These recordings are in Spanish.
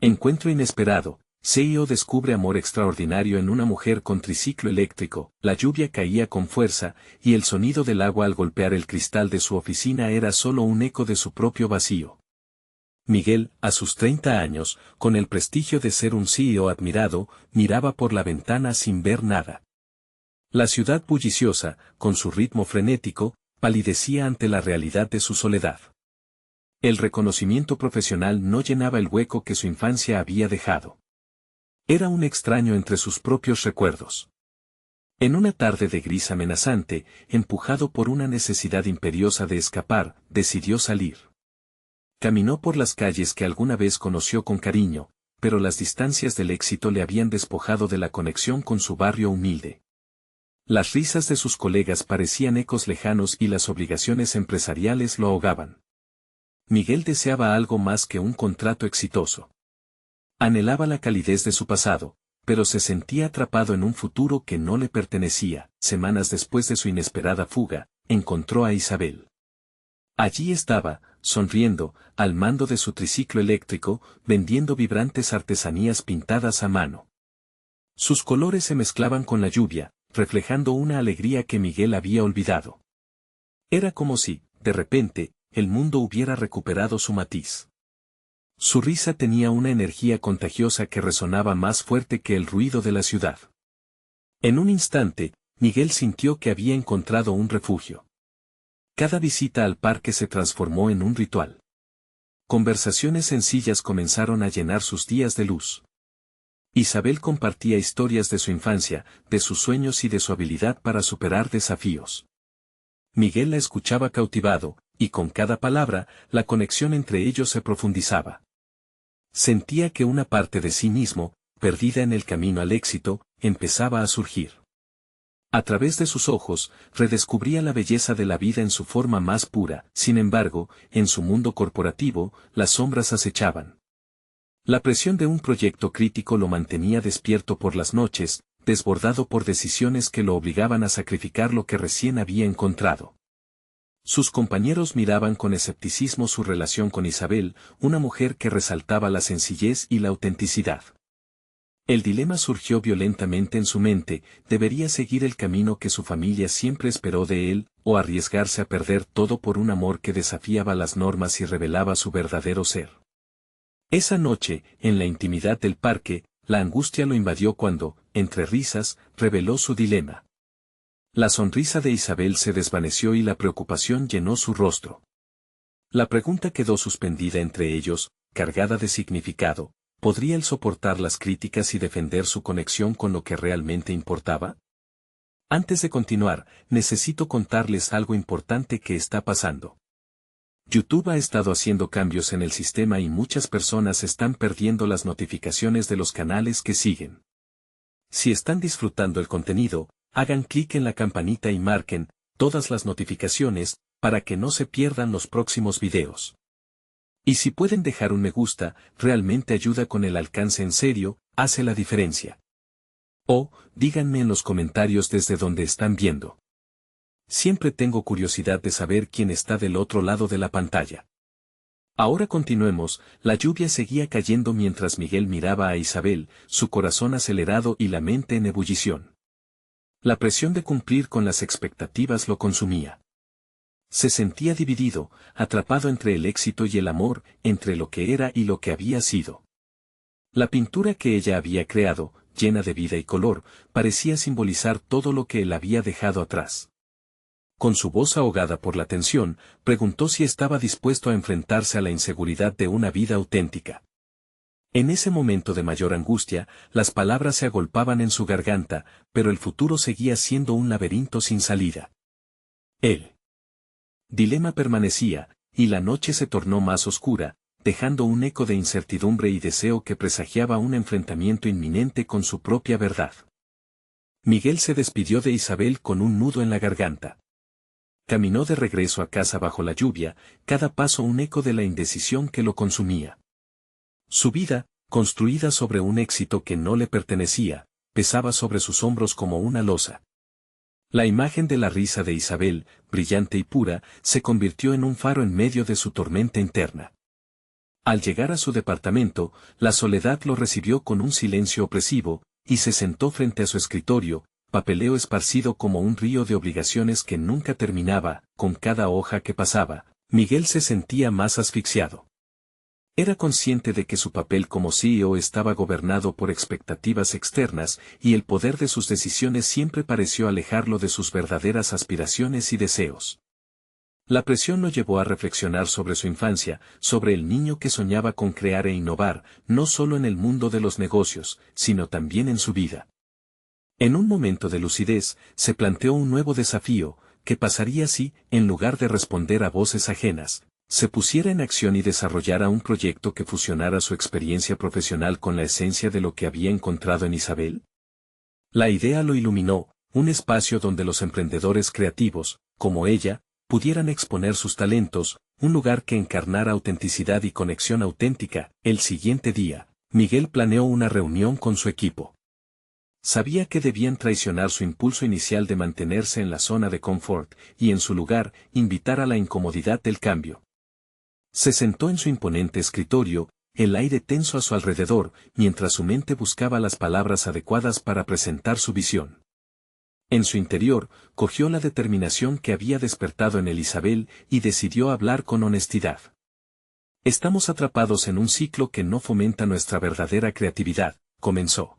Encuentro inesperado. CEO descubre amor extraordinario en una mujer con triciclo eléctrico. La lluvia caía con fuerza, y el sonido del agua al golpear el cristal de su oficina era solo un eco de su propio vacío. Miguel, a sus 30 años, con el prestigio de ser un CEO admirado, miraba por la ventana sin ver nada. La ciudad bulliciosa, con su ritmo frenético, palidecía ante la realidad de su soledad. El reconocimiento profesional no llenaba el hueco que su infancia había dejado. Era un extraño entre sus propios recuerdos. En una tarde de gris amenazante, empujado por una necesidad imperiosa de escapar, decidió salir. Caminó por las calles que alguna vez conoció con cariño, pero las distancias del éxito le habían despojado de la conexión con su barrio humilde. Las risas de sus colegas parecían ecos lejanos y las obligaciones empresariales lo ahogaban. Miguel deseaba algo más que un contrato exitoso. Anhelaba la calidez de su pasado, pero se sentía atrapado en un futuro que no le pertenecía. Semanas después de su inesperada fuga, encontró a Isabel. Allí estaba, sonriendo, al mando de su triciclo eléctrico, vendiendo vibrantes artesanías pintadas a mano. Sus colores se mezclaban con la lluvia, reflejando una alegría que Miguel había olvidado. Era como si, de repente, el mundo hubiera recuperado su matiz. Su risa tenía una energía contagiosa que resonaba más fuerte que el ruido de la ciudad. En un instante, Miguel sintió que había encontrado un refugio. Cada visita al parque se transformó en un ritual. Conversaciones sencillas comenzaron a llenar sus días de luz. Isabel compartía historias de su infancia, de sus sueños y de su habilidad para superar desafíos. Miguel la escuchaba cautivado, y con cada palabra, la conexión entre ellos se profundizaba. Sentía que una parte de sí mismo, perdida en el camino al éxito, empezaba a surgir. A través de sus ojos, redescubría la belleza de la vida en su forma más pura. Sin embargo, en su mundo corporativo, las sombras acechaban. La presión de un proyecto crítico lo mantenía despierto por las noches, desbordado por decisiones que lo obligaban a sacrificar lo que recién había encontrado. Sus compañeros miraban con escepticismo su relación con Isabel, una mujer que resaltaba la sencillez y la autenticidad. El dilema surgió violentamente en su mente: ¿debería seguir el camino que su familia siempre esperó de él, o arriesgarse a perder todo por un amor que desafiaba las normas y revelaba su verdadero ser? Esa noche, en la intimidad del parque, la angustia lo invadió cuando, entre risas, reveló su dilema. La sonrisa de Isabel se desvaneció y la preocupación llenó su rostro. La pregunta quedó suspendida entre ellos, cargada de significado: ¿podría él soportar las críticas y defender su conexión con lo que realmente importaba? Antes de continuar, necesito contarles algo importante que está pasando. YouTube ha estado haciendo cambios en el sistema y muchas personas están perdiendo las notificaciones de los canales que siguen. Si están disfrutando el contenido, hagan clic en la campanita y marquen todas las notificaciones, para que no se pierdan los próximos videos. Y si pueden dejar un me gusta, realmente ayuda con el alcance. En serio, hace la diferencia. O, díganme en los comentarios desde donde están viendo. Siempre tengo curiosidad de saber quién está del otro lado de la pantalla. Ahora continuemos. La lluvia seguía cayendo mientras Miguel miraba a Isabel, su corazón acelerado y la mente en ebullición. La presión de cumplir con las expectativas lo consumía. Se sentía dividido, atrapado entre el éxito y el amor, entre lo que era y lo que había sido. La pintura que ella había creado, llena de vida y color, parecía simbolizar todo lo que él había dejado atrás. Con su voz ahogada por la tensión, preguntó si estaba dispuesto a enfrentarse a la inseguridad de una vida auténtica. En ese momento de mayor angustia, las palabras se agolpaban en su garganta, pero el futuro seguía siendo un laberinto sin salida. El dilema permanecía, y la noche se tornó más oscura, dejando un eco de incertidumbre y deseo que presagiaba un enfrentamiento inminente con su propia verdad. Miguel se despidió de Isabel con un nudo en la garganta. Caminó de regreso a casa bajo la lluvia, cada paso un eco de la indecisión que lo consumía. Su vida, construida sobre un éxito que no le pertenecía, pesaba sobre sus hombros como una losa. La imagen de la risa de Isabel, brillante y pura, se convirtió en un faro en medio de su tormenta interna. Al llegar a su departamento, la soledad lo recibió con un silencio opresivo, y se sentó frente a su escritorio, papeleo esparcido como un río de obligaciones que nunca terminaba. Con cada hoja que pasaba, Miguel se sentía más asfixiado. Era consciente de que su papel como CEO estaba gobernado por expectativas externas, y el poder de sus decisiones siempre pareció alejarlo de sus verdaderas aspiraciones y deseos. La presión lo llevó a reflexionar sobre su infancia, sobre el niño que soñaba con crear e innovar, no solo en el mundo de los negocios, sino también en su vida. En un momento de lucidez, se planteó un nuevo desafío: ¿qué pasaría si, en lugar de responder a voces ajenas, se pusiera en acción y desarrollara un proyecto que fusionara su experiencia profesional con la esencia de lo que había encontrado en Isabel? La idea lo iluminó: un espacio donde los emprendedores creativos, como ella, pudieran exponer sus talentos, un lugar que encarnara autenticidad y conexión auténtica. El siguiente día, Miguel planeó una reunión con su equipo. Sabía que debían traicionar su impulso inicial de mantenerse en la zona de confort, y en su lugar, invitar a la incomodidad del cambio. Se sentó en su imponente escritorio, el aire tenso a su alrededor, mientras su mente buscaba las palabras adecuadas para presentar su visión. En su interior, cogió la determinación que había despertado en él Isabel, y decidió hablar con honestidad. Estamos atrapados en un ciclo que no fomenta nuestra verdadera creatividad, comenzó.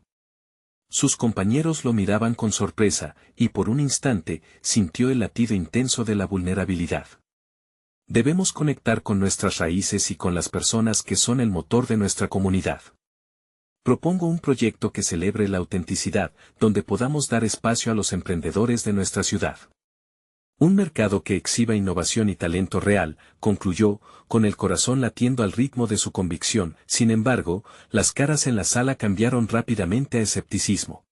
Sus compañeros lo miraban con sorpresa, y por un instante, sintió el latido intenso de la vulnerabilidad. Debemos conectar con nuestras raíces y con las personas que son el motor de nuestra comunidad. Propongo un proyecto que celebre la autenticidad, donde podamos dar espacio a los emprendedores de nuestra ciudad. Un mercado que exhiba innovación y talento real, concluyó, con el corazón latiendo al ritmo de su convicción. Sin embargo, las caras en la sala cambiaron rápidamente a escepticismo.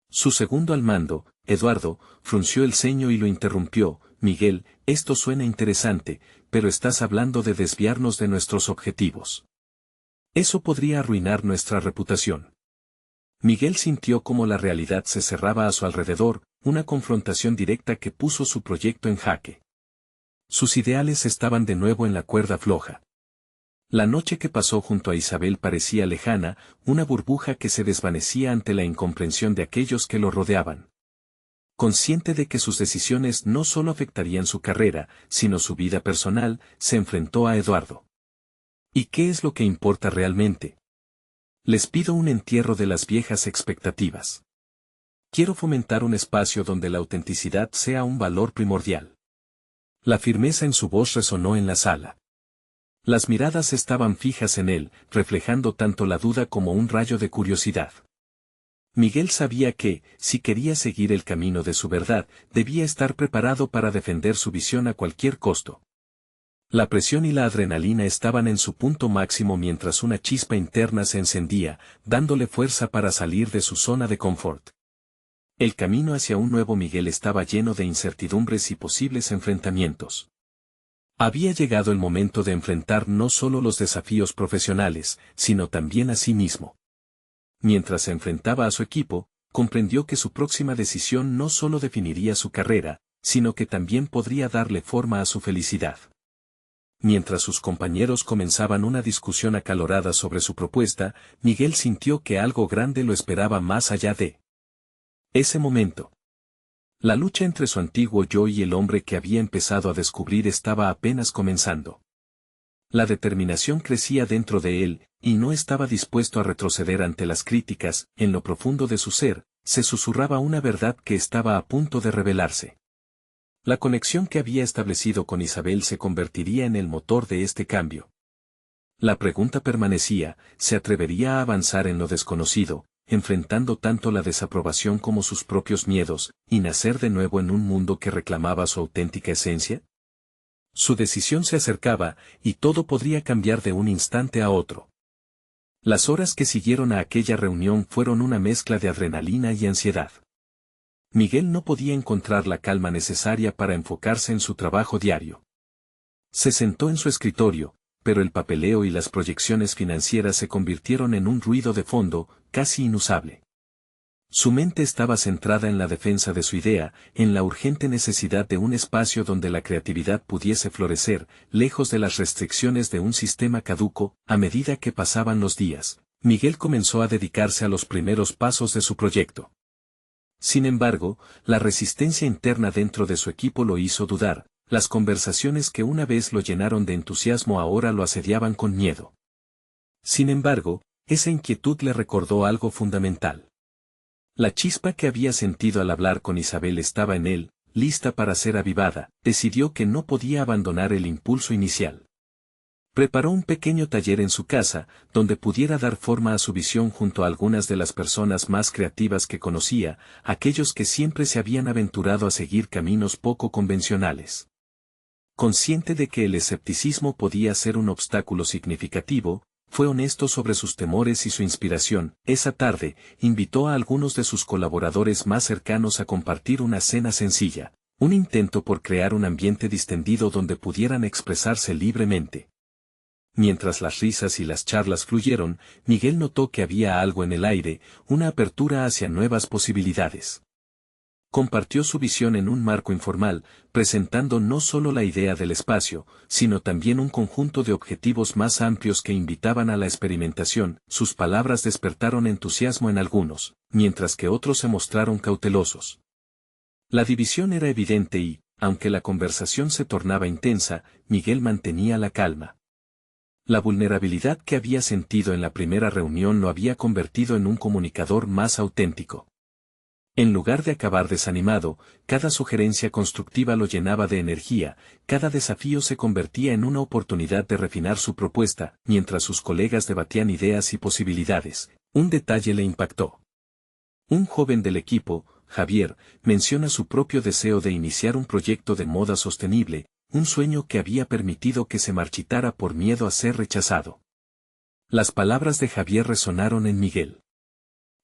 Su segundo al mando, Eduardo, frunció el ceño y lo interrumpió: Miguel, esto suena interesante, pero estás hablando de desviarnos de nuestros objetivos. Eso podría arruinar nuestra reputación. Miguel sintió cómo la realidad se cerraba a su alrededor, una confrontación directa que puso su proyecto en jaque. Sus ideales estaban de nuevo en la cuerda floja. La noche que pasó junto a Isabel parecía lejana, una burbuja que se desvanecía ante la incomprensión de aquellos que lo rodeaban. Consciente de que sus decisiones no solo afectarían su carrera, sino su vida personal, se enfrentó a Eduardo. ¿Y qué es lo que importa realmente? Les pido un entierro de las viejas expectativas. Quiero fomentar un espacio donde la autenticidad sea un valor primordial. La firmeza en su voz resonó en la sala. Las miradas estaban fijas en él, reflejando tanto la duda como un rayo de curiosidad. Miguel sabía que, si quería seguir el camino de su verdad, debía estar preparado para defender su visión a cualquier costo. La presión y la adrenalina estaban en su punto máximo mientras una chispa interna se encendía, dándole fuerza para salir de su zona de confort. El camino hacia un nuevo Miguel estaba lleno de incertidumbres y posibles enfrentamientos. Había llegado el momento de enfrentar no solo los desafíos profesionales, sino también a sí mismo. Mientras se enfrentaba a su equipo, comprendió que su próxima decisión no solo definiría su carrera, sino que también podría darle forma a su felicidad. Mientras sus compañeros comenzaban una discusión acalorada sobre su propuesta, Miguel sintió que algo grande lo esperaba más allá de ese momento. La lucha entre su antiguo yo y el hombre que había empezado a descubrir estaba apenas comenzando. La determinación crecía dentro de él, y no estaba dispuesto a retroceder ante las críticas. En lo profundo de su ser, se susurraba una verdad que estaba a punto de revelarse. La conexión que había establecido con Isabel se convertiría en el motor de este cambio. La pregunta permanecía: ¿se atrevería a avanzar en lo desconocido, enfrentando tanto la desaprobación como sus propios miedos, y nacer de nuevo en un mundo que reclamaba su auténtica esencia? Su decisión se acercaba, y todo podría cambiar de un instante a otro. Las horas que siguieron a aquella reunión fueron una mezcla de adrenalina y ansiedad. Miguel no podía encontrar la calma necesaria para enfocarse en su trabajo diario. Se sentó en su escritorio, pero el papeleo y las proyecciones financieras se convirtieron en un ruido de fondo, casi inusable. Su mente estaba centrada en la defensa de su idea, en la urgente necesidad de un espacio donde la creatividad pudiese florecer, lejos de las restricciones de un sistema caduco. A medida que pasaban los días, Miguel comenzó a dedicarse a los primeros pasos de su proyecto. Sin embargo, la resistencia interna dentro de su equipo lo hizo dudar. Las conversaciones que una vez lo llenaron de entusiasmo ahora lo asediaban con miedo. Sin embargo, esa inquietud le recordó algo fundamental. La chispa que había sentido al hablar con Isabel estaba en él, lista para ser avivada. Decidió que no podía abandonar el impulso inicial. Preparó un pequeño taller en su casa, donde pudiera dar forma a su visión junto a algunas de las personas más creativas que conocía, aquellos que siempre se habían aventurado a seguir caminos poco convencionales. Consciente de que el escepticismo podía ser un obstáculo significativo, fue honesto sobre sus temores y su inspiración. Esa tarde, invitó a algunos de sus colaboradores más cercanos a compartir una cena sencilla, un intento por crear un ambiente distendido donde pudieran expresarse libremente. Mientras las risas y las charlas fluyeron, Miguel notó que había algo en el aire, una apertura hacia nuevas posibilidades. Compartió su visión en un marco informal, presentando no solo la idea del espacio, sino también un conjunto de objetivos más amplios que invitaban a la experimentación. Sus palabras despertaron entusiasmo en algunos, mientras que otros se mostraron cautelosos. La división era evidente y, aunque la conversación se tornaba intensa, Miguel mantenía la calma. La vulnerabilidad que había sentido en la primera reunión lo había convertido en un comunicador más auténtico. En lugar de acabar desanimado, cada sugerencia constructiva lo llenaba de energía, cada desafío se convertía en una oportunidad de refinar su propuesta. Mientras sus colegas debatían ideas y posibilidades, un detalle le impactó. Un joven del equipo, Javier, menciona su propio deseo de iniciar un proyecto de moda sostenible, un sueño que había permitido que se marchitara por miedo a ser rechazado. Las palabras de Javier resonaron en Miguel.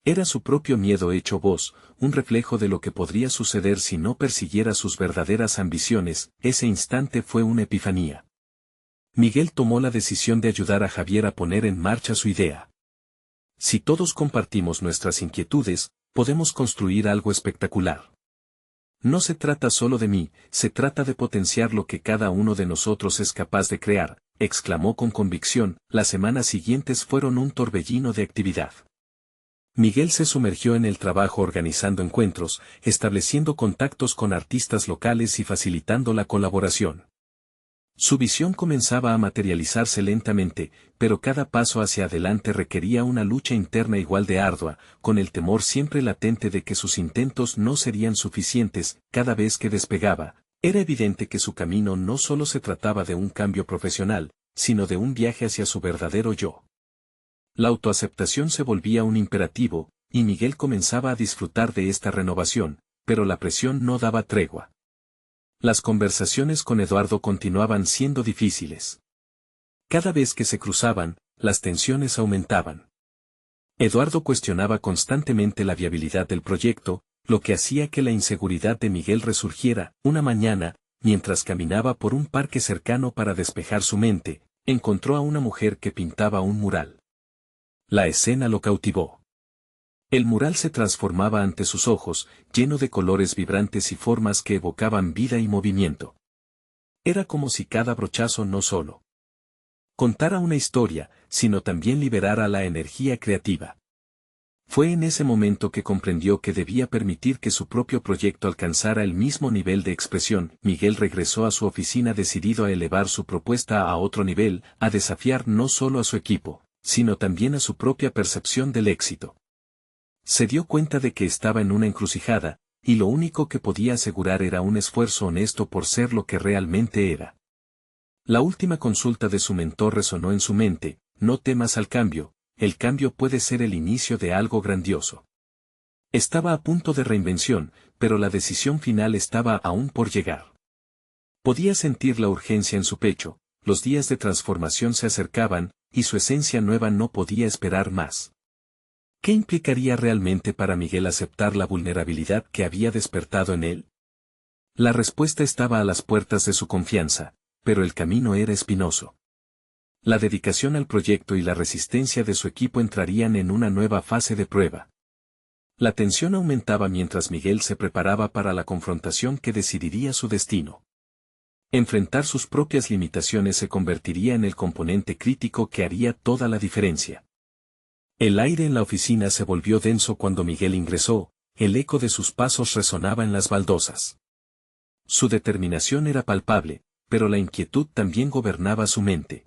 Era su propio miedo hecho voz, un reflejo de lo que podría suceder si no persiguiera sus verdaderas ambiciones. Ese instante fue una epifanía. Miguel tomó la decisión de ayudar a Javier a poner en marcha su idea. Si todos compartimos nuestras inquietudes, podemos construir algo espectacular. No se trata solo de mí, se trata de potenciar lo que cada uno de nosotros es capaz de crear, exclamó con convicción. Las semanas siguientes fueron un torbellino de actividad. Miguel se sumergió en el trabajo organizando encuentros, estableciendo contactos con artistas locales y facilitando la colaboración. Su visión comenzaba a materializarse lentamente, pero cada paso hacia adelante requería una lucha interna igual de ardua, con el temor siempre latente de que sus intentos no serían suficientes. Cada vez que despegaba, era evidente que su camino no solo se trataba de un cambio profesional, sino de un viaje hacia su verdadero yo. La autoaceptación se volvía un imperativo, y Miguel comenzaba a disfrutar de esta renovación, pero la presión no daba tregua. Las conversaciones con Eduardo continuaban siendo difíciles. Cada vez que se cruzaban, las tensiones aumentaban. Eduardo cuestionaba constantemente la viabilidad del proyecto, lo que hacía que la inseguridad de Miguel resurgiera. Una mañana, mientras caminaba por un parque cercano para despejar su mente, encontró a una mujer que pintaba un mural. La escena lo cautivó. El mural se transformaba ante sus ojos, lleno de colores vibrantes y formas que evocaban vida y movimiento. Era como si cada brochazo no solo contara una historia, sino también liberara la energía creativa. Fue en ese momento que comprendió que debía permitir que su propio proyecto alcanzara el mismo nivel de expresión. Miguel regresó a su oficina decidido a elevar su propuesta a otro nivel, a desafiar no solo a su equipo, sino también a su propia percepción del éxito. Se dio cuenta de que estaba en una encrucijada, y lo único que podía asegurar era un esfuerzo honesto por ser lo que realmente era. La última consulta de su mentor resonó en su mente: no temas al cambio, el cambio puede ser el inicio de algo grandioso. Estaba a punto de reinvención, pero la decisión final estaba aún por llegar. Podía sentir la urgencia en su pecho, los días de transformación se acercaban, y su esencia nueva no podía esperar más. ¿Qué implicaría realmente para Miguel aceptar la vulnerabilidad que había despertado en él? La respuesta estaba a las puertas de su confianza, pero el camino era espinoso. La dedicación al proyecto y la resistencia de su equipo entrarían en una nueva fase de prueba. La tensión aumentaba mientras Miguel se preparaba para la confrontación que decidiría su destino. Enfrentar sus propias limitaciones se convertiría en el componente crítico que haría toda la diferencia. El aire en la oficina se volvió denso cuando Miguel ingresó, el eco de sus pasos resonaba en las baldosas. Su determinación era palpable, pero la inquietud también gobernaba su mente.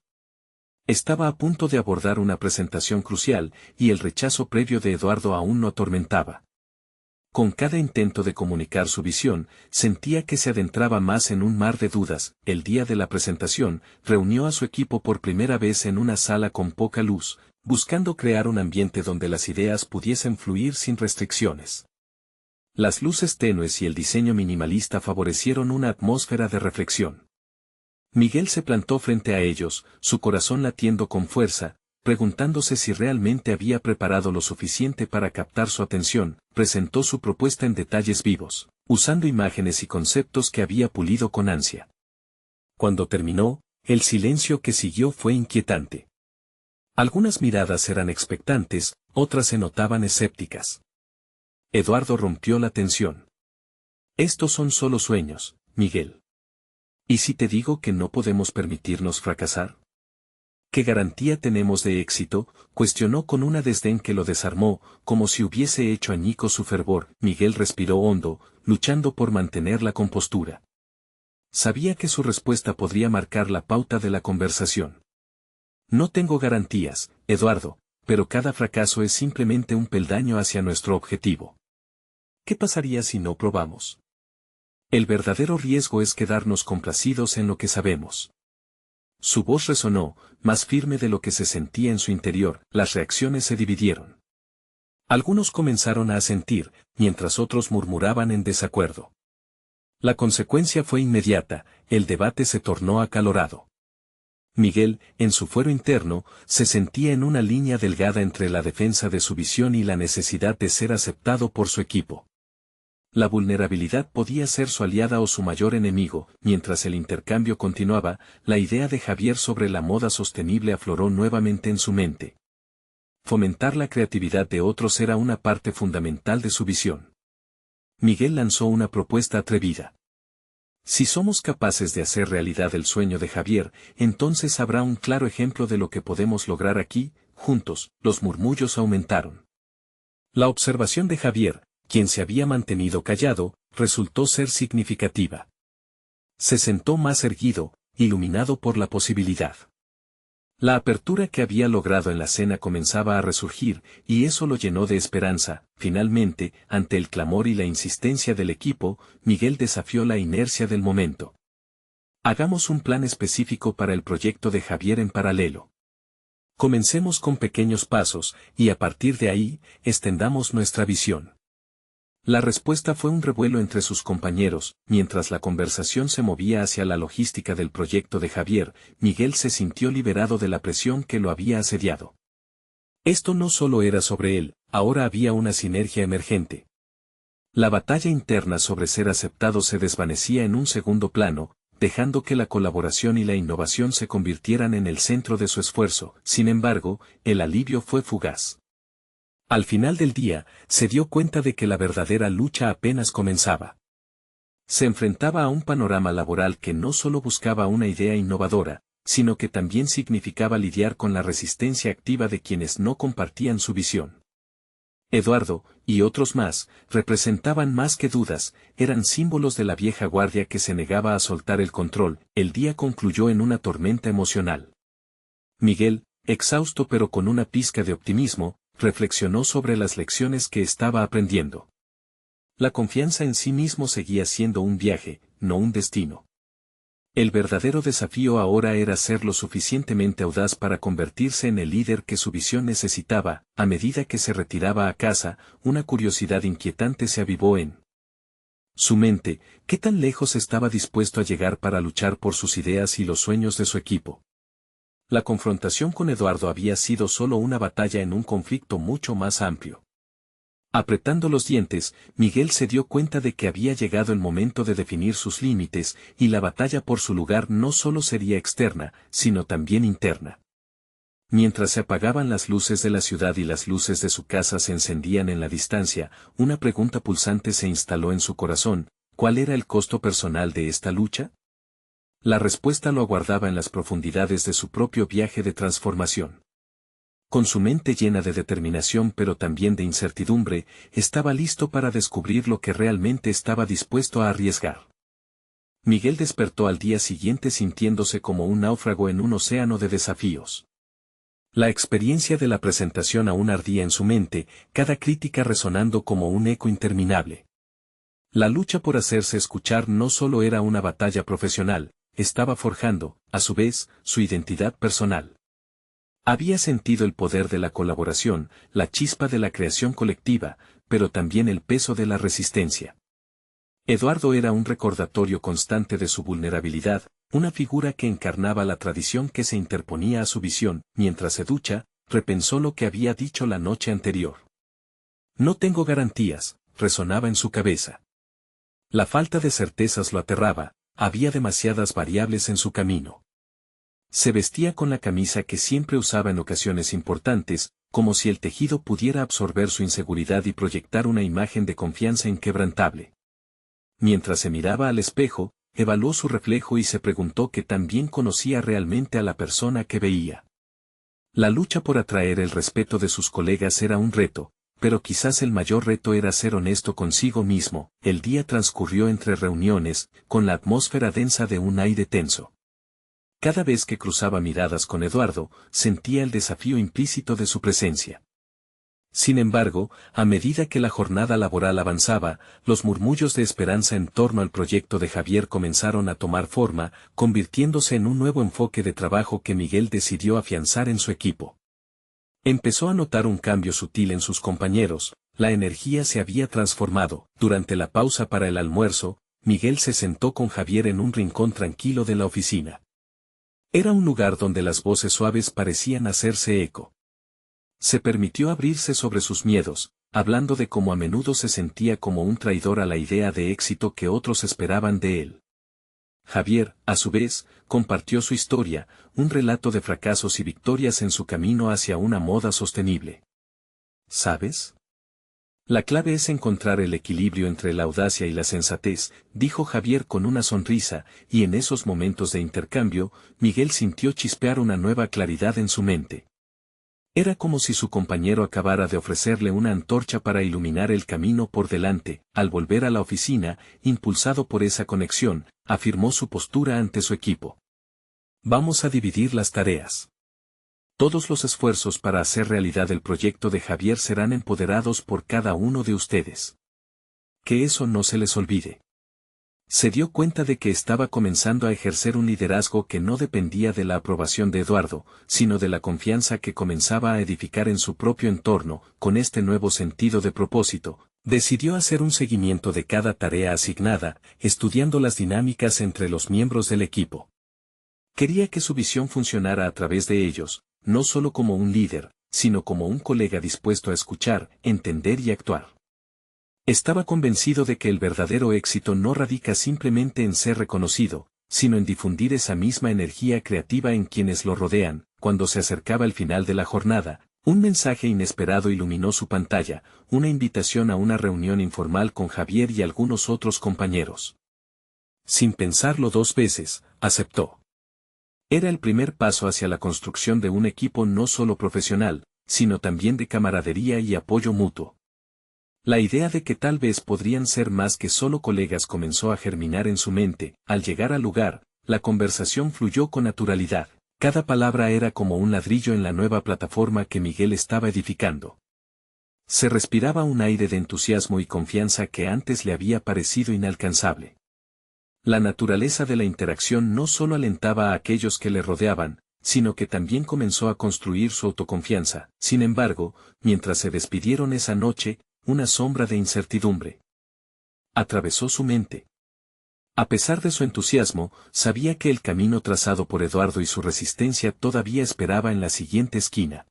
Estaba a punto de abordar una presentación crucial, y el rechazo previo de Eduardo aún lo atormentaba. Con cada intento de comunicar su visión, sentía que se adentraba más en un mar de dudas. El día de la presentación, reunió a su equipo por primera vez en una sala con poca luz, buscando crear un ambiente donde las ideas pudiesen fluir sin restricciones. Las luces tenues y el diseño minimalista favorecieron una atmósfera de reflexión. Miguel se plantó frente a ellos, su corazón latiendo con fuerza, preguntándose si realmente había preparado lo suficiente para captar su atención. Presentó su propuesta en detalles vivos, usando imágenes y conceptos que había pulido con ansia. Cuando terminó, el silencio que siguió fue inquietante. Algunas miradas eran expectantes, otras se notaban escépticas. Eduardo rompió la tensión. Estos son solo sueños, Miguel. ¿Y si te digo que no podemos permitirnos fracasar? ¿Qué garantía tenemos de éxito?, cuestionó con una desdén que lo desarmó, como si hubiese hecho añicos su fervor. Miguel respiró hondo, luchando por mantener la compostura. Sabía que su respuesta podría marcar la pauta de la conversación. No tengo garantías, Eduardo, pero cada fracaso es simplemente un peldaño hacia nuestro objetivo. ¿Qué pasaría si no probamos? El verdadero riesgo es quedarnos complacidos en lo que sabemos. Su voz resonó, más firme de lo que se sentía en su interior. Las reacciones se dividieron. Algunos comenzaron a asentir, mientras otros murmuraban en desacuerdo. La consecuencia fue inmediata, el debate se tornó acalorado. Miguel, en su fuero interno, se sentía en una línea delgada entre la defensa de su visión y la necesidad de ser aceptado por su equipo. La vulnerabilidad podía ser su aliada o su mayor enemigo. Mientras el intercambio continuaba, la idea de Javier sobre la moda sostenible afloró nuevamente en su mente. Fomentar la creatividad de otros era una parte fundamental de su visión. Miguel lanzó una propuesta atrevida. Si somos capaces de hacer realidad el sueño de Javier, entonces habrá un claro ejemplo de lo que podemos lograr aquí, juntos. Los murmullos aumentaron. La observación de Javier, quien se había mantenido callado, resultó ser significativa. Se sentó más erguido, iluminado por la posibilidad. La apertura que había logrado en la cena comenzaba a resurgir, y eso lo llenó de esperanza. Finalmente, ante el clamor y la insistencia del equipo, Miguel desafió la inercia del momento. Hagamos un plan específico para el proyecto de Javier en paralelo. Comencemos con pequeños pasos, y a partir de ahí, extendamos nuestra visión. La respuesta fue un revuelo entre sus compañeros. Mientras la conversación se movía hacia la logística del proyecto de Javier, Miguel se sintió liberado de la presión que lo había asediado. Esto no solo era sobre él, ahora había una sinergia emergente. La batalla interna sobre ser aceptado se desvanecía en un segundo plano, dejando que la colaboración y la innovación se convirtieran en el centro de su esfuerzo. Sin embargo, el alivio fue fugaz. Al final del día, se dio cuenta de que la verdadera lucha apenas comenzaba. Se enfrentaba a un panorama laboral que no solo buscaba una idea innovadora, sino que también significaba lidiar con la resistencia activa de quienes no compartían su visión. Eduardo, y otros más, representaban más que dudas, eran símbolos de la vieja guardia que se negaba a soltar el control. El día concluyó en una tormenta emocional. Miguel, exhausto pero con una pizca de optimismo, reflexionó sobre las lecciones que estaba aprendiendo. La confianza en sí mismo seguía siendo un viaje, no un destino. El verdadero desafío ahora era ser lo suficientemente audaz para convertirse en el líder que su visión necesitaba. A medida que se retiraba a casa, una curiosidad inquietante se avivó en su mente. ¿Qué tan lejos estaba dispuesto a llegar para luchar por sus ideas y los sueños de su equipo? La confrontación con Eduardo había sido solo una batalla en un conflicto mucho más amplio. Apretando los dientes, Miguel se dio cuenta de que había llegado el momento de definir sus límites, y la batalla por su lugar no solo sería externa, sino también interna. Mientras se apagaban las luces de la ciudad y las luces de su casa se encendían en la distancia, una pregunta pulsante se instaló en su corazón: ¿cuál era el costo personal de esta lucha? La respuesta lo aguardaba en las profundidades de su propio viaje de transformación. Con su mente llena de determinación pero también de incertidumbre, estaba listo para descubrir lo que realmente estaba dispuesto a arriesgar. Miguel despertó al día siguiente sintiéndose como un náufrago en un océano de desafíos. La experiencia de la presentación aún ardía en su mente, cada crítica resonando como un eco interminable. La lucha por hacerse escuchar no solo era una batalla profesional, estaba forjando, a su vez, su identidad personal. Había sentido el poder de la colaboración, la chispa de la creación colectiva, pero también el peso de la resistencia. Eduardo era un recordatorio constante de su vulnerabilidad, una figura que encarnaba la tradición que se interponía a su visión. Mientras se ducha, repensó lo que había dicho la noche anterior. No tengo garantías, resonaba en su cabeza. La falta de certezas lo aterraba, había demasiadas variables en su camino. Se vestía con la camisa que siempre usaba en ocasiones importantes, como si el tejido pudiera absorber su inseguridad y proyectar una imagen de confianza inquebrantable. Mientras se miraba al espejo, evaluó su reflejo y se preguntó qué tan bien conocía realmente a la persona que veía. La lucha por atraer el respeto de sus colegas era un reto, pero quizás el mayor reto era ser honesto consigo mismo. El día transcurrió entre reuniones, con la atmósfera densa de un aire tenso. Cada vez que cruzaba miradas con Eduardo, sentía el desafío implícito de su presencia. Sin embargo, a medida que la jornada laboral avanzaba, los murmullos de esperanza en torno al proyecto de Javier comenzaron a tomar forma, convirtiéndose en un nuevo enfoque de trabajo que Miguel decidió afianzar en su equipo. Empezó a notar un cambio sutil en sus compañeros, la energía se había transformado. Durante la pausa para el almuerzo, Miguel se sentó con Javier en un rincón tranquilo de la oficina. Era un lugar donde las voces suaves parecían hacerse eco. Se permitió abrirse sobre sus miedos, hablando de cómo a menudo se sentía como un traidor a la idea de éxito que otros esperaban de él. Javier, a su vez, compartió su historia, un relato de fracasos y victorias en su camino hacia una moda sostenible. ¿Sabes? La clave es encontrar el equilibrio entre la audacia y la sensatez, dijo Javier con una sonrisa, y en esos momentos de intercambio, Miguel sintió chispear una nueva claridad en su mente. Era como si su compañero acabara de ofrecerle una antorcha para iluminar el camino por delante. Al volver a la oficina, impulsado por esa conexión, afirmó su postura ante su equipo. Vamos a dividir las tareas. Todos los esfuerzos para hacer realidad el proyecto de Javier serán empoderados por cada uno de ustedes. Que eso no se les olvide. Se dio cuenta de que estaba comenzando a ejercer un liderazgo que no dependía de la aprobación de Eduardo, sino de la confianza que comenzaba a edificar en su propio entorno. Con este nuevo sentido de propósito, decidió hacer un seguimiento de cada tarea asignada, estudiando las dinámicas entre los miembros del equipo. Quería que su visión funcionara a través de ellos, no solo como un líder, sino como un colega dispuesto a escuchar, entender y actuar. Estaba convencido de que el verdadero éxito no radica simplemente en ser reconocido, sino en difundir esa misma energía creativa en quienes lo rodean. Cuando se acercaba el final de la jornada, un mensaje inesperado iluminó su pantalla, una invitación a una reunión informal con Javier y algunos otros compañeros. Sin pensarlo dos veces, aceptó. Era el primer paso hacia la construcción de un equipo no solo profesional, sino también de camaradería y apoyo mutuo. La idea de que tal vez podrían ser más que solo colegas comenzó a germinar en su mente. Al llegar al lugar, la conversación fluyó con naturalidad. Cada palabra era como un ladrillo en la nueva plataforma que Miguel estaba edificando. Se respiraba un aire de entusiasmo y confianza que antes le había parecido inalcanzable. La naturaleza de la interacción no solo alentaba a aquellos que le rodeaban, sino que también comenzó a construir su autoconfianza. Sin embargo, mientras se despidieron esa noche, una sombra de incertidumbre atravesó su mente. A pesar de su entusiasmo, sabía que el camino trazado por Eduardo y su resistencia todavía esperaba en la siguiente esquina.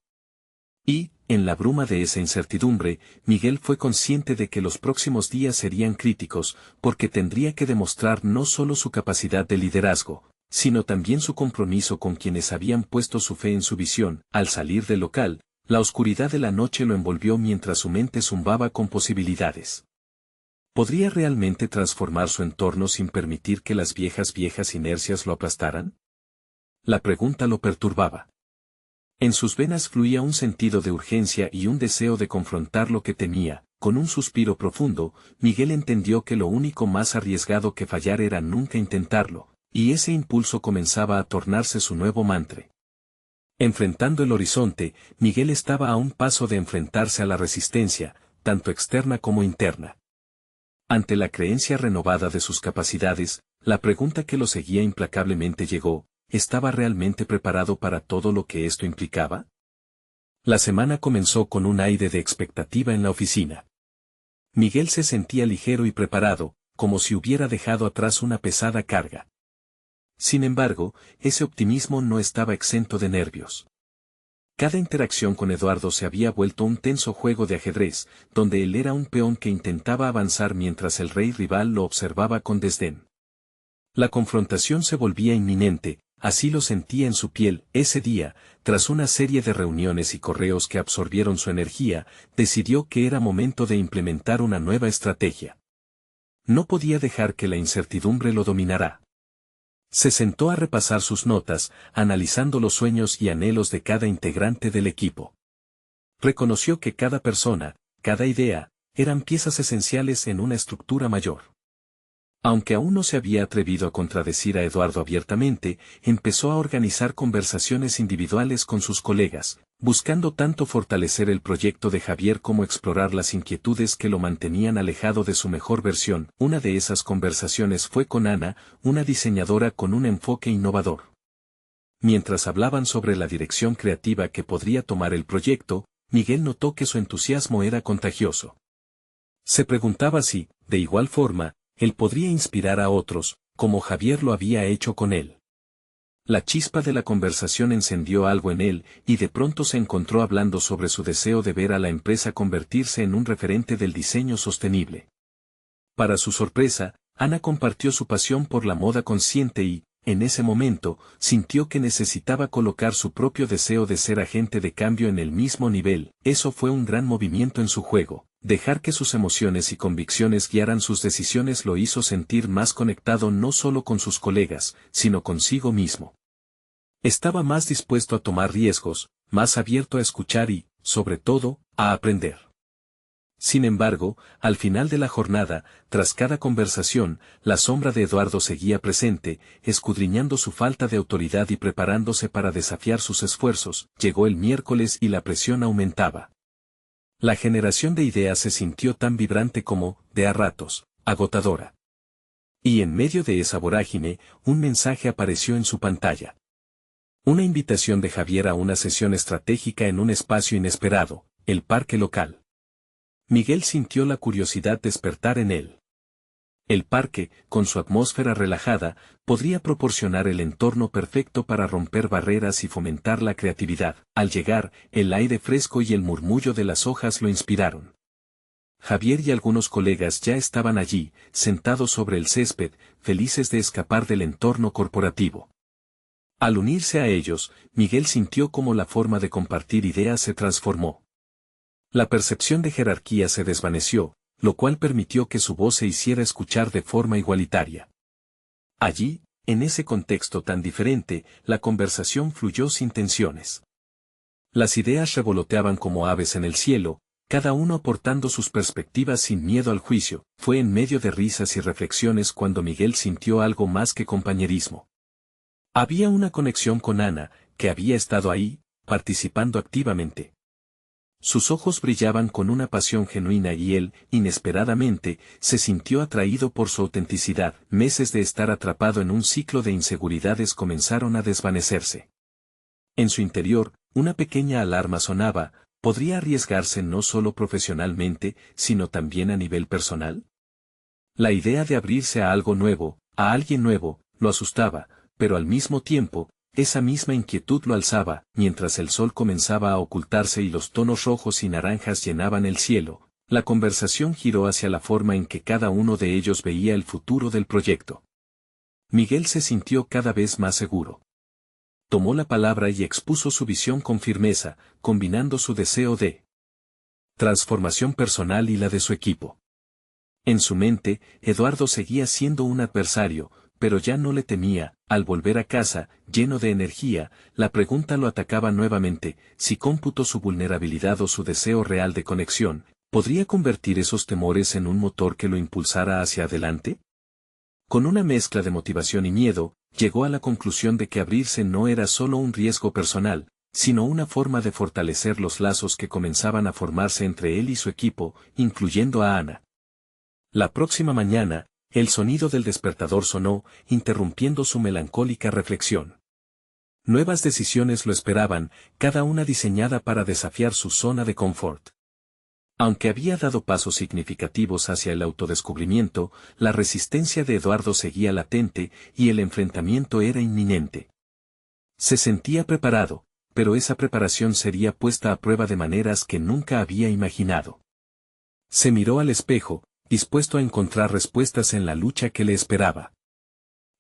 Y, en la bruma de esa incertidumbre, Miguel fue consciente de que los próximos días serían críticos, porque tendría que demostrar no solo su capacidad de liderazgo, sino también su compromiso con quienes habían puesto su fe en su visión. Al salir del local, la oscuridad de la noche lo envolvió mientras su mente zumbaba con posibilidades. ¿Podría realmente transformar su entorno sin permitir que las viejas inercias lo aplastaran? La pregunta lo perturbaba. En sus venas fluía un sentido de urgencia y un deseo de confrontar lo que temía. Con un suspiro profundo, Miguel entendió que lo único más arriesgado que fallar era nunca intentarlo, y ese impulso comenzaba a tornarse su nuevo mantra. Enfrentando el horizonte, Miguel estaba a un paso de enfrentarse a la resistencia, tanto externa como interna. Ante la creencia renovada de sus capacidades, la pregunta que lo seguía implacablemente llegó: ¿estaba realmente preparado para todo lo que esto implicaba? La semana comenzó con un aire de expectativa en la oficina. Miguel se sentía ligero y preparado, como si hubiera dejado atrás una pesada carga. Sin embargo, ese optimismo no estaba exento de nervios. Cada interacción con Eduardo se había vuelto un tenso juego de ajedrez, donde él era un peón que intentaba avanzar mientras el rey rival lo observaba con desdén. La confrontación se volvía inminente, así lo sentía en su piel. Ese día, tras una serie de reuniones y correos que absorbieron su energía, decidió que era momento de implementar una nueva estrategia. No podía dejar que la incertidumbre lo dominara. Se sentó a repasar sus notas, analizando los sueños y anhelos de cada integrante del equipo. Reconoció que cada persona, cada idea, eran piezas esenciales en una estructura mayor. Aunque aún no se había atrevido a contradecir a Eduardo abiertamente, empezó a organizar conversaciones individuales con sus colegas, buscando tanto fortalecer el proyecto de Javier como explorar las inquietudes que lo mantenían alejado de su mejor versión. Una de esas conversaciones fue con Ana, una diseñadora con un enfoque innovador. Mientras hablaban sobre la dirección creativa que podría tomar el proyecto, Miguel notó que su entusiasmo era contagioso. Se preguntaba si, de igual forma, él podría inspirar a otros, como Javier lo había hecho con él. La chispa de la conversación encendió algo en él, y de pronto se encontró hablando sobre su deseo de ver a la empresa convertirse en un referente del diseño sostenible. Para su sorpresa, Ana compartió su pasión por la moda consciente y, en ese momento, sintió que necesitaba colocar su propio deseo de ser agente de cambio en el mismo nivel. Eso fue un gran movimiento en su juego. Dejar que sus emociones y convicciones guiaran sus decisiones lo hizo sentir más conectado no solo con sus colegas, sino consigo mismo. Estaba más dispuesto a tomar riesgos, más abierto a escuchar y, sobre todo, a aprender. Sin embargo, al final de la jornada, tras cada conversación, la sombra de Eduardo seguía presente, escudriñando su falta de autoridad y preparándose para desafiar sus esfuerzos. Llegó el miércoles y la presión aumentaba. La generación de ideas se sintió tan vibrante como, de a ratos, agotadora. Y en medio de esa vorágine, un mensaje apareció en su pantalla. Una invitación de Javier a una sesión estratégica en un espacio inesperado, el parque local. Miguel sintió la curiosidad despertar en él. El parque, con su atmósfera relajada, podría proporcionar el entorno perfecto para romper barreras y fomentar la creatividad. Al llegar, el aire fresco y el murmullo de las hojas lo inspiraron. Javier y algunos colegas ya estaban allí, sentados sobre el césped, felices de escapar del entorno corporativo. Al unirse a ellos, Miguel sintió cómo la forma de compartir ideas se transformó. La percepción de jerarquía se desvaneció, lo cual permitió que su voz se hiciera escuchar de forma igualitaria. Allí, en ese contexto tan diferente, la conversación fluyó sin tensiones. Las ideas revoloteaban como aves en el cielo, cada uno aportando sus perspectivas sin miedo al juicio. Fue en medio de risas y reflexiones cuando Miguel sintió algo más que compañerismo. Había una conexión con Ana, que había estado ahí, participando activamente. Sus ojos brillaban con una pasión genuina y él, inesperadamente, se sintió atraído por su autenticidad. Meses de estar atrapado en un ciclo de inseguridades comenzaron a desvanecerse. En su interior, una pequeña alarma sonaba: ¿podría arriesgarse no solo profesionalmente, sino también a nivel personal? La idea de abrirse a algo nuevo, a alguien nuevo, lo asustaba, pero al mismo tiempo, esa misma inquietud lo alzaba. Mientras el sol comenzaba a ocultarse y los tonos rojos y naranjas llenaban el cielo, la conversación giró hacia la forma en que cada uno de ellos veía el futuro del proyecto. Miguel se sintió cada vez más seguro. Tomó la palabra y expuso su visión con firmeza, combinando su deseo de transformación personal y la de su equipo. En su mente, Eduardo seguía siendo un adversario, pero ya no le temía. Al volver a casa, lleno de energía, la pregunta lo atacaba nuevamente: si cómputo su vulnerabilidad o su deseo real de conexión, ¿podría convertir esos temores en un motor que lo impulsara hacia adelante? Con una mezcla de motivación y miedo, llegó a la conclusión de que abrirse no era solo un riesgo personal, sino una forma de fortalecer los lazos que comenzaban a formarse entre él y su equipo, incluyendo a Ana. La próxima mañana, el sonido del despertador sonó, interrumpiendo su melancólica reflexión. Nuevas decisiones lo esperaban, cada una diseñada para desafiar su zona de confort. Aunque había dado pasos significativos hacia el autodescubrimiento, la resistencia de Eduardo seguía latente y el enfrentamiento era inminente. Se sentía preparado, pero esa preparación sería puesta a prueba de maneras que nunca había imaginado. Se miró al espejo, dispuesto a encontrar respuestas en la lucha que le esperaba.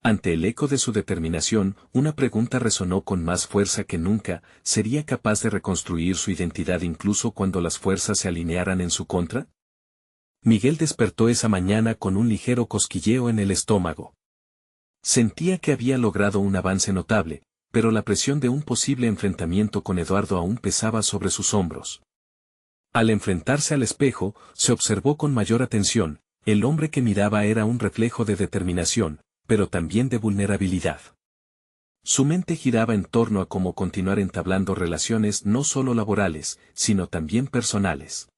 Ante el eco de su determinación, una pregunta resonó con más fuerza que nunca: ¿sería capaz de reconstruir su identidad incluso cuando las fuerzas se alinearan en su contra? Miguel despertó esa mañana con un ligero cosquilleo en el estómago. Sentía que había logrado un avance notable, pero la presión de un posible enfrentamiento con Eduardo aún pesaba sobre sus hombros. Al enfrentarse al espejo, se observó con mayor atención. El hombre que miraba era un reflejo de determinación, pero también de vulnerabilidad. Su mente giraba en torno a cómo continuar entablando relaciones no solo laborales, sino también personales.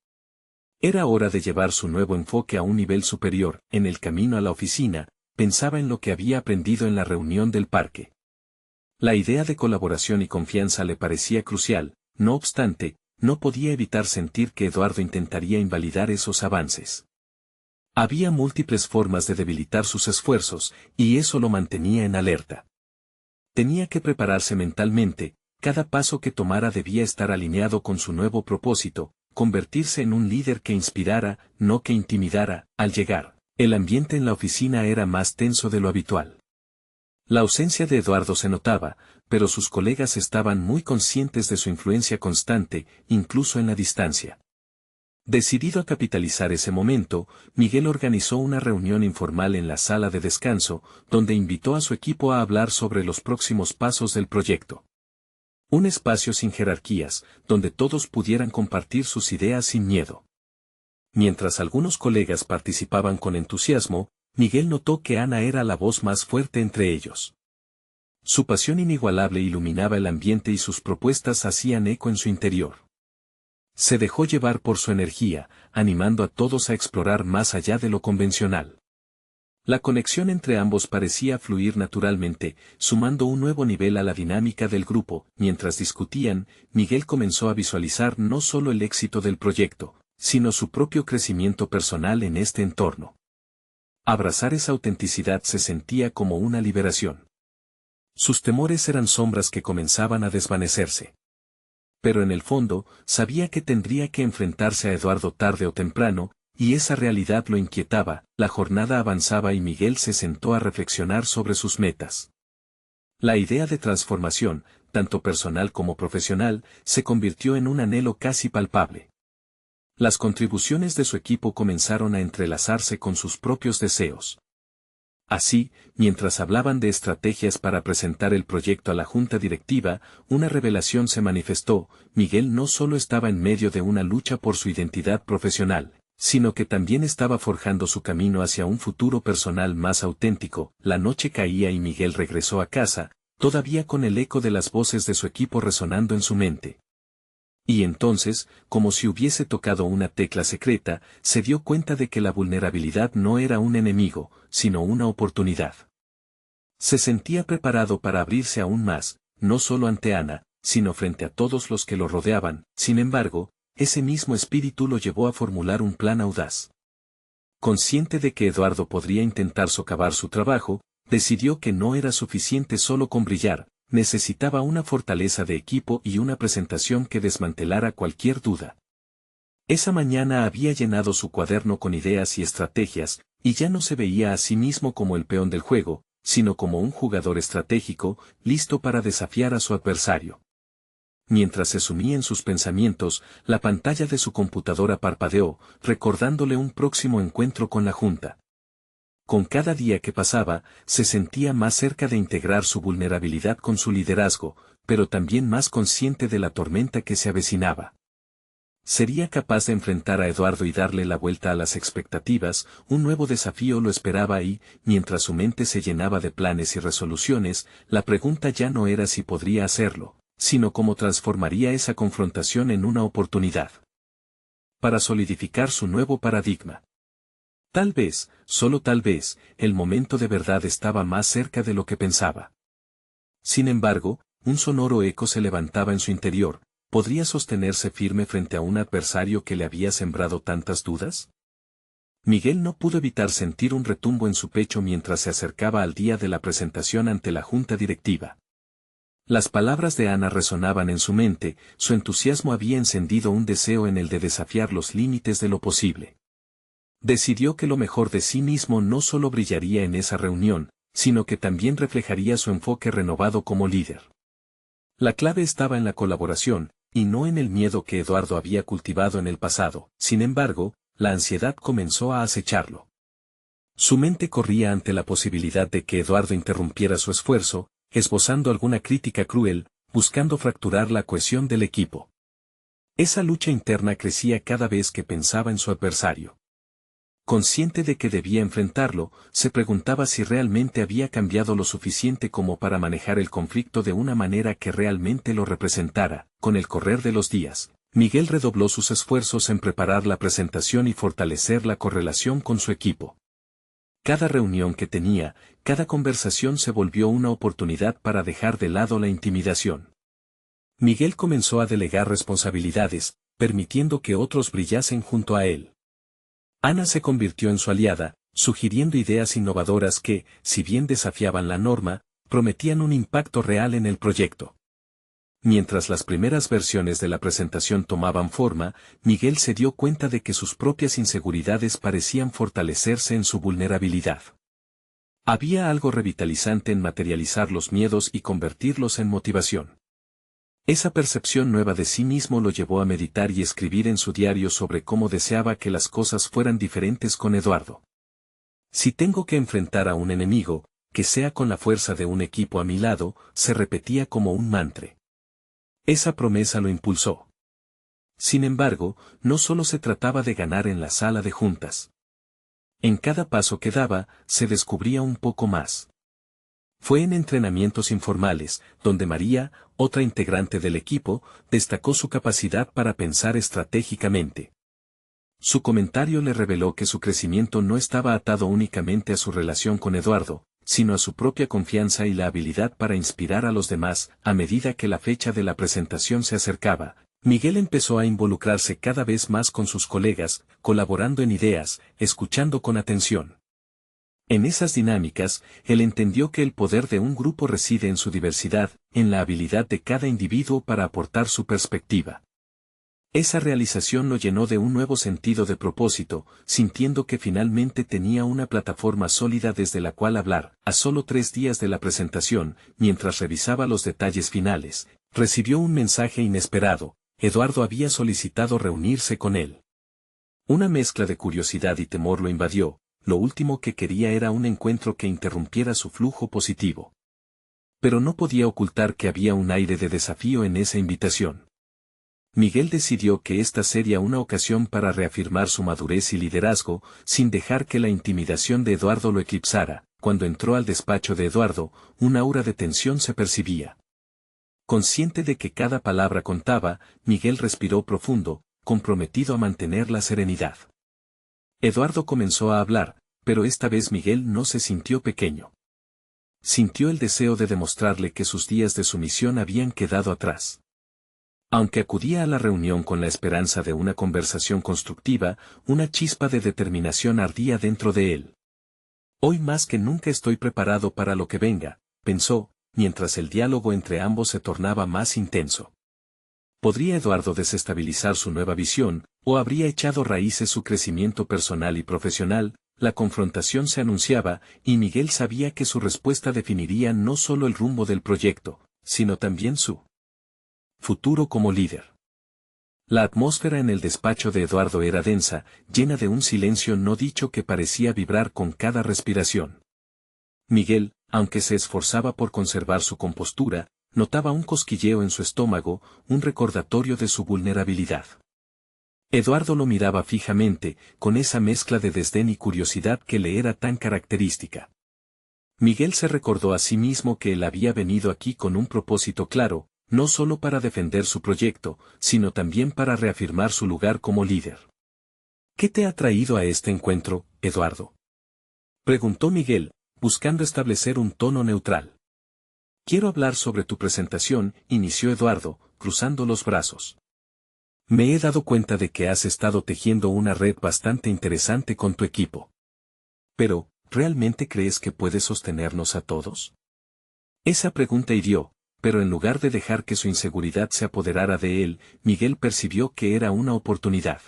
Era hora de llevar su nuevo enfoque a un nivel superior. En el camino a la oficina, pensaba en lo que había aprendido en la reunión del parque. La idea de colaboración y confianza le parecía crucial. No obstante, no podía evitar sentir que Eduardo intentaría invalidar esos avances. Había múltiples formas de debilitar sus esfuerzos, y eso lo mantenía en alerta. Tenía que prepararse mentalmente. Cada paso que tomara debía estar alineado con su nuevo propósito: convertirse en un líder que inspirara, no que intimidara. Al llegar, el ambiente en la oficina era más tenso de lo habitual. La ausencia de Eduardo se notaba, pero sus colegas estaban muy conscientes de su influencia constante, incluso en la distancia. Decidido a capitalizar ese momento, Miguel organizó una reunión informal en la sala de descanso, donde invitó a su equipo a hablar sobre los próximos pasos del proyecto. Un espacio sin jerarquías, donde todos pudieran compartir sus ideas sin miedo. Mientras algunos colegas participaban con entusiasmo, Miguel notó que Ana era la voz más fuerte entre ellos. Su pasión inigualable iluminaba el ambiente y sus propuestas hacían eco en su interior. Se dejó llevar por su energía, animando a todos a explorar más allá de lo convencional. La conexión entre ambos parecía fluir naturalmente, sumando un nuevo nivel a la dinámica del grupo. Mientras discutían, Miguel comenzó a visualizar no solo el éxito del proyecto, sino su propio crecimiento personal en este entorno. Abrazar esa autenticidad se sentía como una liberación. Sus temores eran sombras que comenzaban a desvanecerse. Pero en el fondo, sabía que tendría que enfrentarse a Eduardo tarde o temprano, y esa realidad lo inquietaba. La jornada avanzaba y Miguel se sentó a reflexionar sobre sus metas. La idea de transformación, tanto personal como profesional, se convirtió en un anhelo casi palpable. Las contribuciones de su equipo comenzaron a entrelazarse con sus propios deseos. Así, mientras hablaban de estrategias para presentar el proyecto a la junta directiva, una revelación se manifestó: Miguel no solo estaba en medio de una lucha por su identidad profesional, sino que también estaba forjando su camino hacia un futuro personal más auténtico. La noche caía y Miguel regresó a casa, todavía con el eco de las voces de su equipo resonando en su mente. Y entonces, como si hubiese tocado una tecla secreta, se dio cuenta de que la vulnerabilidad no era un enemigo, sino una oportunidad. Se sentía preparado para abrirse aún más, no solo ante Ana, sino frente a todos los que lo rodeaban. Sin embargo, ese mismo espíritu lo llevó a formular un plan audaz. Consciente de que Eduardo podría intentar socavar su trabajo, decidió que no era suficiente solo con brillar. Necesitaba una fortaleza de equipo y una presentación que desmantelara cualquier duda. Esa mañana había llenado su cuaderno con ideas y estrategias, y ya no se veía a sí mismo como el peón del juego, sino como un jugador estratégico, listo para desafiar a su adversario. Mientras se sumía en sus pensamientos, la pantalla de su computadora parpadeó, recordándole un próximo encuentro con la Junta. Con cada día que pasaba, se sentía más cerca de integrar su vulnerabilidad con su liderazgo, pero también más consciente de la tormenta que se avecinaba. ¿Sería capaz de enfrentar a Eduardo y darle la vuelta a las expectativas? Un nuevo desafío lo esperaba y, mientras su mente se llenaba de planes y resoluciones, la pregunta ya no era si podría hacerlo, sino cómo transformaría esa confrontación en una oportunidad para solidificar su nuevo paradigma. Tal vez, solo tal vez, el momento de verdad estaba más cerca de lo que pensaba. Sin embargo, un sonoro eco se levantaba en su interior. ¿Podría sostenerse firme frente a un adversario que le había sembrado tantas dudas? Miguel no pudo evitar sentir un retumbo en su pecho mientras se acercaba al día de la presentación ante la junta directiva. Las palabras de Ana resonaban en su mente, su entusiasmo había encendido un deseo en él de desafiar los límites de lo posible. Decidió que lo mejor de sí mismo no solo brillaría en esa reunión, sino que también reflejaría su enfoque renovado como líder. La clave estaba en la colaboración, y no en el miedo que Eduardo había cultivado en el pasado. Sin embargo, la ansiedad comenzó a acecharlo. Su mente corría ante la posibilidad de que Eduardo interrumpiera su esfuerzo, esbozando alguna crítica cruel, buscando fracturar la cohesión del equipo. Esa lucha interna crecía cada vez que pensaba en su adversario. Consciente de que debía enfrentarlo, se preguntaba si realmente había cambiado lo suficiente como para manejar el conflicto de una manera que realmente lo representara. Con el correr de los días, Miguel redobló sus esfuerzos en preparar la presentación y fortalecer la correlación con su equipo. Cada reunión que tenía, cada conversación se volvió una oportunidad para dejar de lado la intimidación. Miguel comenzó a delegar responsabilidades, permitiendo que otros brillasen junto a él. Ana se convirtió en su aliada, sugiriendo ideas innovadoras que, si bien desafiaban la norma, prometían un impacto real en el proyecto. Mientras las primeras versiones de la presentación tomaban forma, Miguel se dio cuenta de que sus propias inseguridades parecían fortalecerse en su vulnerabilidad. Había algo revitalizante en materializar los miedos y convertirlos en motivación. Esa percepción nueva de sí mismo lo llevó a meditar y escribir en su diario sobre cómo deseaba que las cosas fueran diferentes con Eduardo. Si tengo que enfrentar a un enemigo, que sea con la fuerza de un equipo a mi lado, se repetía como un mantra. Esa promesa lo impulsó. Sin embargo, no solo se trataba de ganar en la sala de juntas. En cada paso que daba, se descubría un poco más. Fue en entrenamientos informales, donde María, otra integrante del equipo, destacó su capacidad para pensar estratégicamente. Su comentario le reveló que su crecimiento no estaba atado únicamente a su relación con Eduardo, sino a su propia confianza y la habilidad para inspirar a los demás. A medida que la fecha de la presentación se acercaba, Miguel empezó a involucrarse cada vez más con sus colegas, colaborando en ideas, escuchando con atención. En esas dinámicas, él entendió que el poder de un grupo reside en su diversidad, en la habilidad de cada individuo para aportar su perspectiva. Esa realización lo llenó de un nuevo sentido de propósito, sintiendo que finalmente tenía una plataforma sólida desde la cual hablar. A solo 3 días de la presentación, mientras revisaba los detalles finales, recibió un mensaje inesperado. Eduardo había solicitado reunirse con él. Una mezcla de curiosidad y temor lo invadió. Lo último que quería era un encuentro que interrumpiera su flujo positivo. Pero no podía ocultar que había un aire de desafío en esa invitación. Miguel decidió que esta sería una ocasión para reafirmar su madurez y liderazgo, sin dejar que la intimidación de Eduardo lo eclipsara. Cuando entró al despacho de Eduardo, un aura de tensión se percibía. Consciente de que cada palabra contaba, Miguel respiró profundo, comprometido a mantener la serenidad. Eduardo comenzó a hablar, pero esta vez Miguel no se sintió pequeño. Sintió el deseo de demostrarle que sus días de sumisión habían quedado atrás. Aunque acudía a la reunión con la esperanza de una conversación constructiva, una chispa de determinación ardía dentro de él. Hoy más que nunca estoy preparado para lo que venga, pensó, mientras el diálogo entre ambos se tornaba más intenso. ¿Podría Eduardo desestabilizar su nueva visión, o habría echado raíces su crecimiento personal y profesional? la confrontación se anunciaba, y Miguel sabía que su respuesta definiría no solo el rumbo del proyecto, sino también su futuro como líder. La atmósfera en el despacho de Eduardo era densa, llena de un silencio no dicho que parecía vibrar con cada respiración. Miguel, aunque se esforzaba por conservar su compostura, notaba un cosquilleo en su estómago, un recordatorio de su vulnerabilidad. Eduardo lo miraba fijamente, con esa mezcla de desdén y curiosidad que le era tan característica. Miguel se recordó a sí mismo que él había venido aquí con un propósito claro, no solo para defender su proyecto, sino también para reafirmar su lugar como líder. ¿Qué te ha traído a este encuentro, Eduardo?, preguntó Miguel, buscando establecer un tono neutral. Quiero hablar sobre tu presentación, inició Eduardo, cruzando los brazos. Me he dado cuenta de que has estado tejiendo una red bastante interesante con tu equipo. Pero, ¿realmente crees que puedes sostenernos a todos? Esa pregunta hirió, pero en lugar de dejar que su inseguridad se apoderara de él, Miguel percibió que era una oportunidad.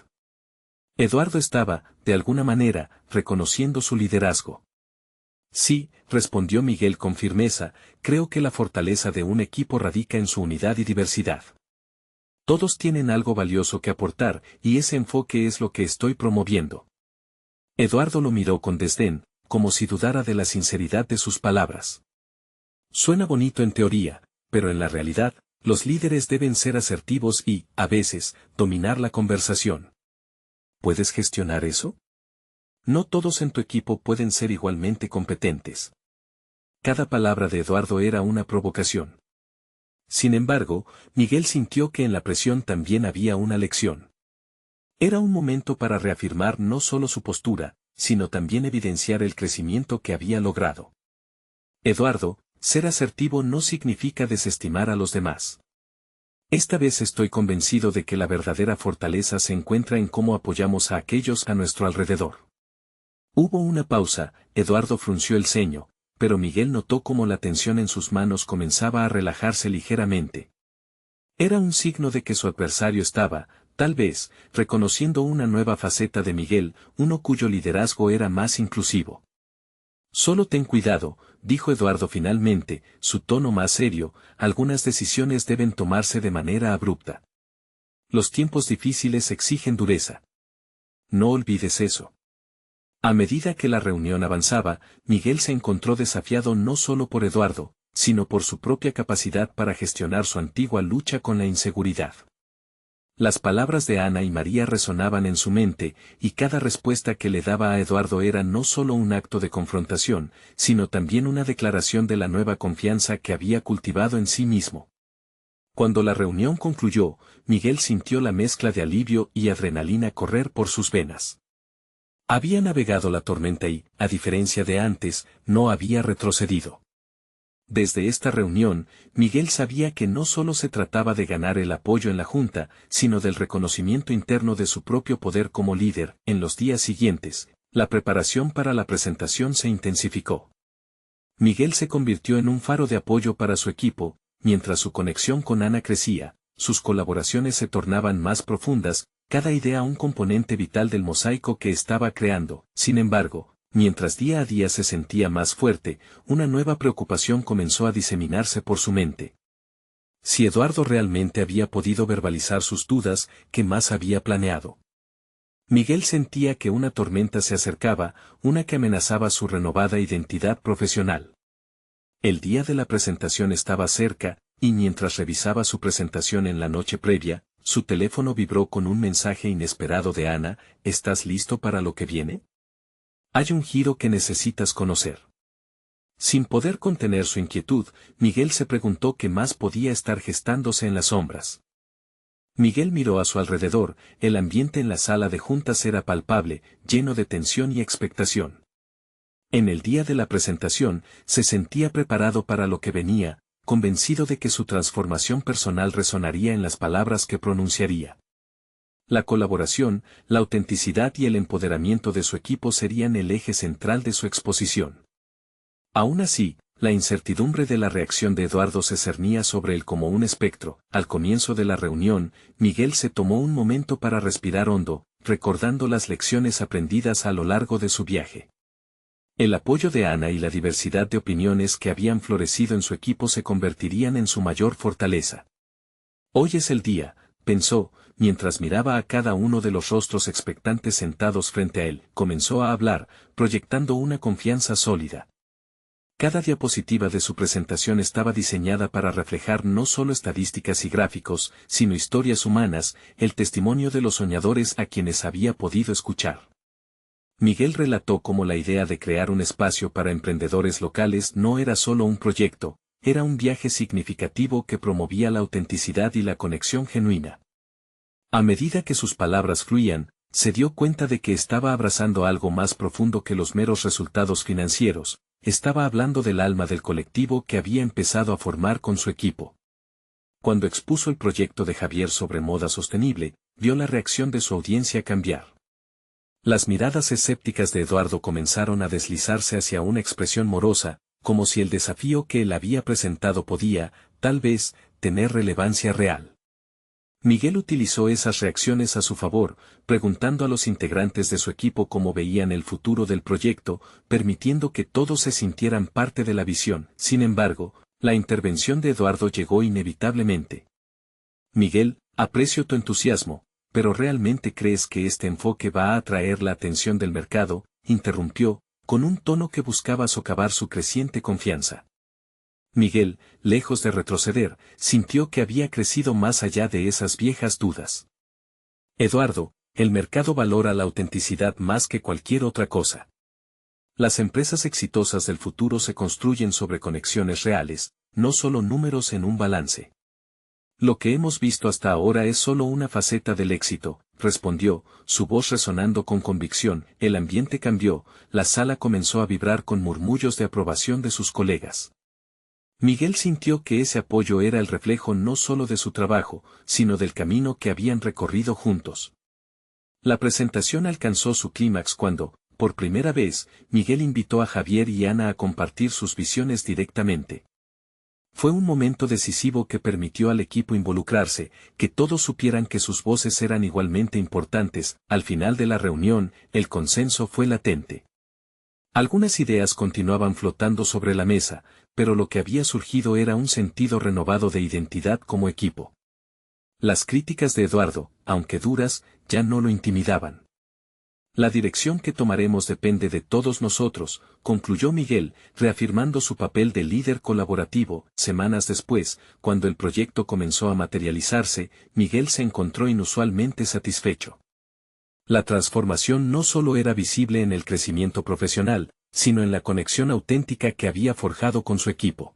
Eduardo estaba, de alguna manera, reconociendo su liderazgo. Sí, respondió Miguel con firmeza, creo que la fortaleza de un equipo radica en su unidad y diversidad. Todos tienen algo valioso que aportar, y ese enfoque es lo que estoy promoviendo. Eduardo lo miró con desdén, como si dudara de la sinceridad de sus palabras. Suena bonito en teoría, pero en la realidad, los líderes deben ser asertivos y, a veces, dominar la conversación. ¿Puedes gestionar eso? No todos en tu equipo pueden ser igualmente competentes. Cada palabra de Eduardo era una provocación. Sin embargo, Miguel sintió que en la presión también había una lección. Era un momento para reafirmar no solo su postura, sino también evidenciar el crecimiento que había logrado. Eduardo, ser asertivo no significa desestimar a los demás. Esta vez estoy convencido de que la verdadera fortaleza se encuentra en cómo apoyamos a aquellos a nuestro alrededor. Hubo una pausa, Eduardo frunció el ceño, pero Miguel notó cómo la tensión en sus manos comenzaba a relajarse ligeramente. Era un signo de que su adversario estaba, tal vez, reconociendo una nueva faceta de Miguel, uno cuyo liderazgo era más inclusivo. Solo ten cuidado, dijo Eduardo finalmente, su tono más serio, algunas decisiones deben tomarse de manera abrupta. Los tiempos difíciles exigen dureza. No olvides eso. A medida que la reunión avanzaba, Miguel se encontró desafiado no solo por Eduardo, sino por su propia capacidad para gestionar su antigua lucha con la inseguridad. Las palabras de Ana y María resonaban en su mente, y cada respuesta que le daba a Eduardo era no solo un acto de confrontación, sino también una declaración de la nueva confianza que había cultivado en sí mismo. Cuando la reunión concluyó, Miguel sintió la mezcla de alivio y adrenalina correr por sus venas. Había navegado la tormenta y, a diferencia de antes, no había retrocedido. Desde esta reunión, Miguel sabía que no solo se trataba de ganar el apoyo en la Junta, sino del reconocimiento interno de su propio poder como líder. En los días siguientes, la preparación para la presentación se intensificó. Miguel se convirtió en un faro de apoyo para su equipo, mientras su conexión con Ana crecía, sus colaboraciones se tornaban más profundas, cada idea un componente vital del mosaico que estaba creando. Sin embargo, mientras día a día se sentía más fuerte, una nueva preocupación comenzó a diseminarse por su mente. Si Eduardo realmente había podido verbalizar sus dudas, ¿qué más había planeado? Miguel sentía que una tormenta se acercaba, una que amenazaba su renovada identidad profesional. El día de la presentación estaba cerca, y mientras revisaba su presentación en la noche previa, su teléfono vibró con un mensaje inesperado de Ana: ¿estás listo para lo que viene? Hay un giro que necesitas conocer. Sin poder contener su inquietud, Miguel se preguntó qué más podía estar gestándose en las sombras. Miguel miró a su alrededor, el ambiente en la sala de juntas era palpable, lleno de tensión y expectación. En el día de la presentación, se sentía preparado para lo que venía, convencido de que su transformación personal resonaría en las palabras que pronunciaría. La colaboración, la autenticidad y el empoderamiento de su equipo serían el eje central de su exposición. Aún así, la incertidumbre de la reacción de Eduardo se cernía sobre él como un espectro. Al comienzo de la reunión, Miguel se tomó un momento para respirar hondo, recordando las lecciones aprendidas a lo largo de su viaje. El apoyo de Ana y la diversidad de opiniones que habían florecido en su equipo se convertirían en su mayor fortaleza. Hoy es el día, pensó, mientras miraba a cada uno de los rostros expectantes sentados frente a él. Comenzó a hablar, proyectando una confianza sólida. Cada diapositiva de su presentación estaba diseñada para reflejar no solo estadísticas y gráficos, sino historias humanas, el testimonio de los soñadores a quienes había podido escuchar. Miguel relató cómo la idea de crear un espacio para emprendedores locales no era solo un proyecto, era un viaje significativo que promovía la autenticidad y la conexión genuina. A medida que sus palabras fluían, se dio cuenta de que estaba abrazando algo más profundo que los meros resultados financieros, estaba hablando del alma del colectivo que había empezado a formar con su equipo. Cuando expuso el proyecto de Javier sobre moda sostenible, vio la reacción de su audiencia cambiar. Las miradas escépticas de Eduardo comenzaron a deslizarse hacia una expresión morosa, como si el desafío que él había presentado podía, tal vez, tener relevancia real. Miguel utilizó esas reacciones a su favor, preguntando a los integrantes de su equipo cómo veían el futuro del proyecto, permitiendo que todos se sintieran parte de la visión. Sin embargo, la intervención de Eduardo llegó inevitablemente. Miguel, aprecio tu entusiasmo, pero ¿realmente crees que este enfoque va a atraer la atención del mercado?, interrumpió, con un tono que buscaba socavar su creciente confianza. Miguel, lejos de retroceder, sintió que había crecido más allá de esas viejas dudas. Eduardo, el mercado valora la autenticidad más que cualquier otra cosa. Las empresas exitosas del futuro se construyen sobre conexiones reales, no solo números en un balance. Lo que hemos visto hasta ahora es solo una faceta del éxito, respondió, su voz resonando con convicción. El ambiente cambió, la sala comenzó a vibrar con murmullos de aprobación de sus colegas. Miguel sintió que ese apoyo era el reflejo no solo de su trabajo, sino del camino que habían recorrido juntos. La presentación alcanzó su clímax cuando, por primera vez, Miguel invitó a Javier y Ana a compartir sus visiones directamente. Fue un momento decisivo que permitió al equipo involucrarse, que todos supieran que sus voces eran igualmente importantes. Al final de la reunión, el consenso fue latente. Algunas ideas continuaban flotando sobre la mesa, pero lo que había surgido era un sentido renovado de identidad como equipo. Las críticas de Eduardo, aunque duras, ya no lo intimidaban. La dirección que tomaremos depende de todos nosotros, concluyó Miguel, reafirmando su papel de líder colaborativo. Semanas después, cuando el proyecto comenzó a materializarse, Miguel se encontró inusualmente satisfecho. La transformación no solo era visible en el crecimiento profesional, sino en la conexión auténtica que había forjado con su equipo.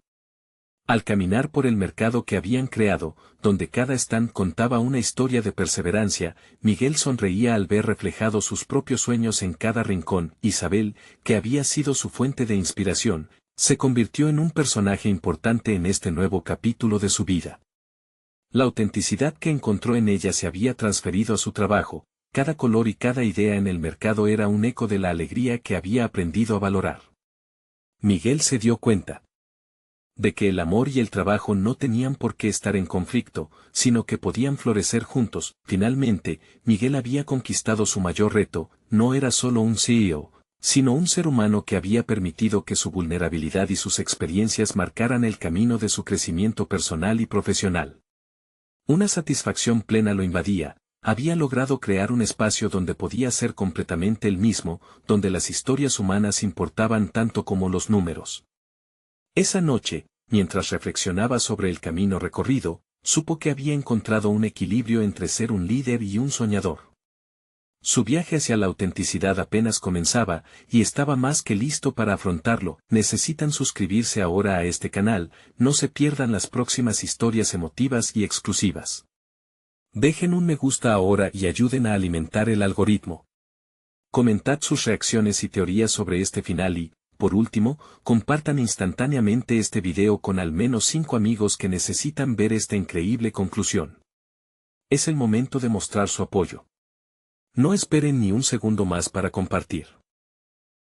Al caminar por el mercado que habían creado, donde cada stand contaba una historia de perseverancia, Miguel sonreía al ver reflejados sus propios sueños en cada rincón. Isabel, que había sido su fuente de inspiración, se convirtió en un personaje importante en este nuevo capítulo de su vida. La autenticidad que encontró en ella se había transferido a su trabajo, cada color y cada idea en el mercado era un eco de la alegría que había aprendido a valorar. Miguel se dio cuenta de que el amor y el trabajo no tenían por qué estar en conflicto, sino que podían florecer juntos. Finalmente, Miguel había conquistado su mayor reto, no era solo un CEO, sino un ser humano que había permitido que su vulnerabilidad y sus experiencias marcaran el camino de su crecimiento personal y profesional. Una satisfacción plena lo invadía, había logrado crear un espacio donde podía ser completamente el mismo, donde las historias humanas importaban tanto como los números. Esa noche, mientras reflexionaba sobre el camino recorrido, supo que había encontrado un equilibrio entre ser un líder y un soñador. Su viaje hacia la autenticidad apenas comenzaba, y estaba más que listo para afrontarlo. Necesitan suscribirse ahora a este canal, no se pierdan las próximas historias emotivas y exclusivas. Dejen un me gusta ahora y ayuden a alimentar el algoritmo. Comentad sus reacciones y teorías sobre este final y, por último, compartan instantáneamente este video con al menos 5 amigos que necesitan ver esta increíble conclusión. Es el momento de mostrar su apoyo. No esperen ni un segundo más para compartir.